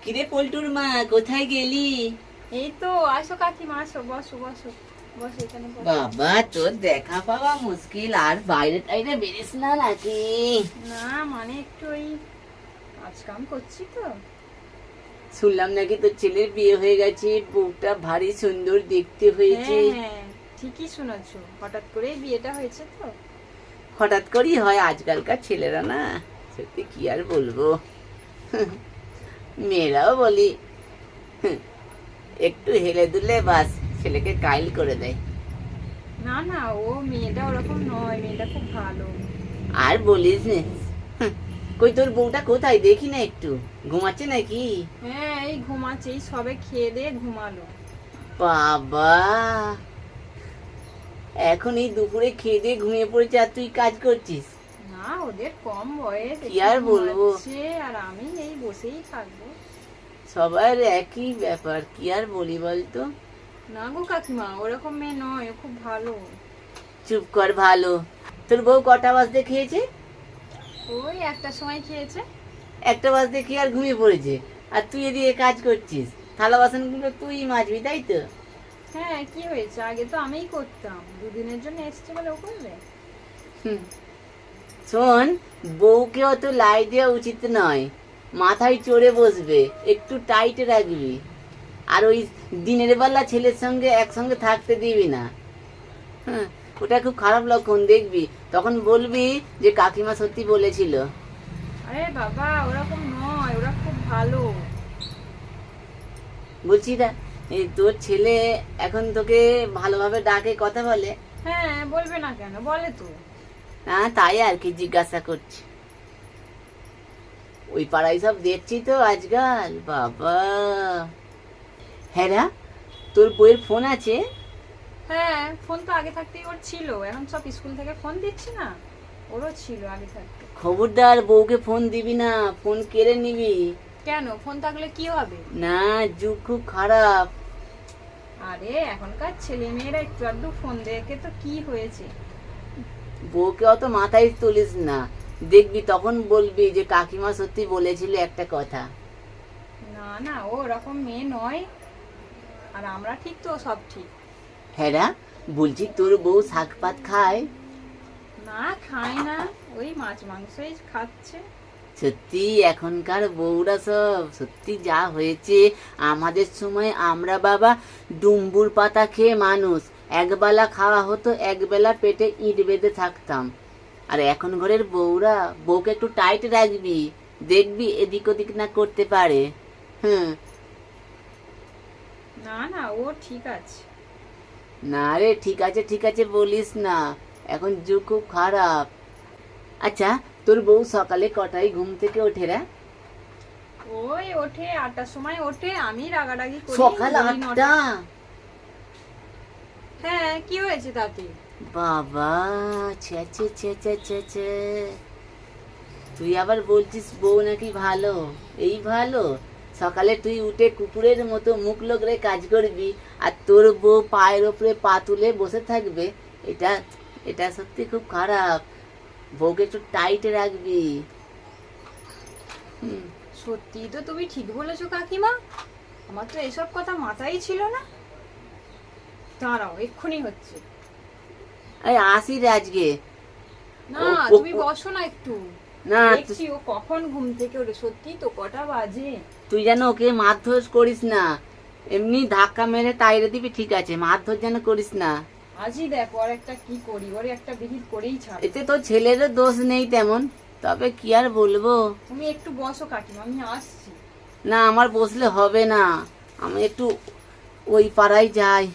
কিরে পল্টুর মা, কোথায় গেলি? এই তো আসো কাকিমা, আসো, বসো বসো বসো, এখানে বসো। বাবা, তোর দেখা পাওয়া মুশকিল। আর বাইরে টাইরে বেরিস না নাকি? না মানে একটু ওই কাজ কাম করছি তো। শুনলাম নাকি তোর ছেলের বিয়ে হয়ে গেছে, বউটা ভারী সুন্দর দেখতে হয়েছে। হ্যাঁ হ্যাঁ, ঠিকই শুনেছো, হঠাৎ করে বিয়েটা হয়েছে তো। হঠাৎ করেই হয় আজকালকার ছেলেরা, না সত্যি কি আর বলবো। মেয়েরাও বলি, একটু হেলে দুলে বাস ছেলেকে কাইল করে দেয়। না না, ও মেয়েটা ওরকম নয়, মেয়েটা খুব ভালো। আর বলিস নে। কই তোর বউটা কোথায়, দেখি না একটু। ঘুমাচ্ছে নাকি? হ্যাঁ, এই ঘুমাচ্ছে, এই সবে খেয়ে দিয়ে ঘুমালো। বাবা, এখন এই দুপুরে খেয়ে দিয়ে ঘুমিয়ে পড়েছে আর তুই কাজ করছিস? না, ওদের কম বয়স, কি আর বলবো। আর আমি এই বসেই থাকবো। সবার একই ব্যাপার, কি আর বলি বলতো। না গো কাকিমা, ওরকম মেয়ে নয়, ও খুব ভালো। চুপ কর, ভালো। তোর বউ কটা বাজতে খেয়েছে? ওই একটা সময় খেয়েছে। একটা বাজতে খেয়ে আর ঘুমিয়ে পড়েছে, আর তুই এদিকে কাজ করছিস। থালা বাসনগুলো তুই মাজবি, তাই তো? হ্যাঁ, কি হয়েছে, আগে তো আমিই করতাম, দুদিনের জন্য এসছে বলে ও করবে। হুম। শোন, বউকে অত লাই দেওয়া উচিত নয়। মাথায় চড়ে বসবে, একটু টাইটে রাখবি। আর ওই দিনের বেলা ছেলের সঙ্গে একসঙ্গে থাকতে দিবি না। হ্যাঁ, ওটা খুব খারাপ লক্ষণ, দেখবি তখন বলবি যে কাকিমা সত্যি বলেছিল। আরে বাবা, ওরকম নয়, ওরা খুব ভালো। বলছি না, এই তোর ছেলে এখন তোকে ভালোভাবে ডাকে, কথা বলে? হ্যাঁ, বলবে না কেন, বলে তো। না, তাই আর কি জিজ্ঞাসা করছি। ওই পাড়ায় সব দেখছি তো আজকাল, বাবা। হ্যাঁ রা, তোর বইয়ের ফোন আছে? হ্যাঁ, ফোন তো আগে থাকতেই ওর ছিল, এখন সব স্কুল থেকে ফোন দিচ্ছি না, ওরও ছিল আগে থাকতে। খবরদার বউকে ফোন দিবি না, ফোন কেড়ে নিবি। কেন, ফোন থাকলে কি হবে? না, যুগ খুব খারাপ। আরে এখনকার ছেলে মেয়েরা একটু আধটু ফোন দেখে তো কি হয়েছে। বউকে অত মাথায় তুলিস না, দেখবি তখন বলবি যে কাকিমা সত্যি বলেছিল একটা কথা। না না, ও ওরকম মেয়ে নয়, আর আমরা ঠিক তো, সব ঠিক। হ্যাঁ রা, বলছি তোর বউ শাক পাত খায়? না, খায় না, ওই মাছ মাংসই খাচ্ছে। সত্যি এখনকার বউরা সব সত্যি যা হয়েছে। আমাদের সময় আমরা বাবা ডুম্বুর পাতা খেয়ে মানুষ, একবেলা খাওয়া হতো, একবেলা পেটে ইট বেঁধে থাকতাম। আর এখন ঘরের বউরা, বউকে একটু টাইট রাখবি, দেখবি এদিক ওদিক না করতে পারে। হুম। না না, ও ঠিক আছে। না রে, ঠিক আছে ঠিক আছে বলিস না, এখন যুগ খুব খারাপ। আচ্ছা, তোর বউ সকালে কটায় ঘুম থেকে ওঠে রা? ওই ওঠে 8টার সময় ওঠে, আমি রাগারাগি করি সকাল বলি 9টা। 8টা? হ্যাঁ, কি হয়েছে তাতে? বাবা, ছেছে ছেছে ছেছে, তুই আবার বলছিস বউ নাকি ভালো? এই ভালো, সকালে তুই উঠে কুকুরের মতো মুখ লোকরে কাজ করবি, আর তোর বউ পায়ের ওপরে পা তুলে বসে থাকবে? এটা এটা সত্যি খুব খারাপ। বউকে একটু টাইটে রাখবি। হুম। সত্যি তো, তুমি ঠিক বলেছো কাকিমা, আমার তো এসব কথা মাথায় ছিল না। দাঁড়াও, এক্ষুনি হচ্ছে। আরে আসি রে আজকে। না, ও তুমি বসো না একটু, না, দেখছি ও কখন ঘুম থেকে ওঠে। সত্যি তো, কটা বাজে? তুই যেন ওকে মারধর করিস না। এমনি ধাক্কা মেরে তাইরে দিবি, ঠিক আছে, মারধর যেন করিস না। আজই দেখো আর একটা কি করি, ওরে একটা বিহিত করেই ছাড়। এতে তো ছেলেরও দোষ নেই তেমন, তবে কি আর বলবো। তুমি একটু বসো কাকিমা, আমি আসছি। না, আমার বসলে হবে না, আমি একটু ওই পাড়ায় যাই।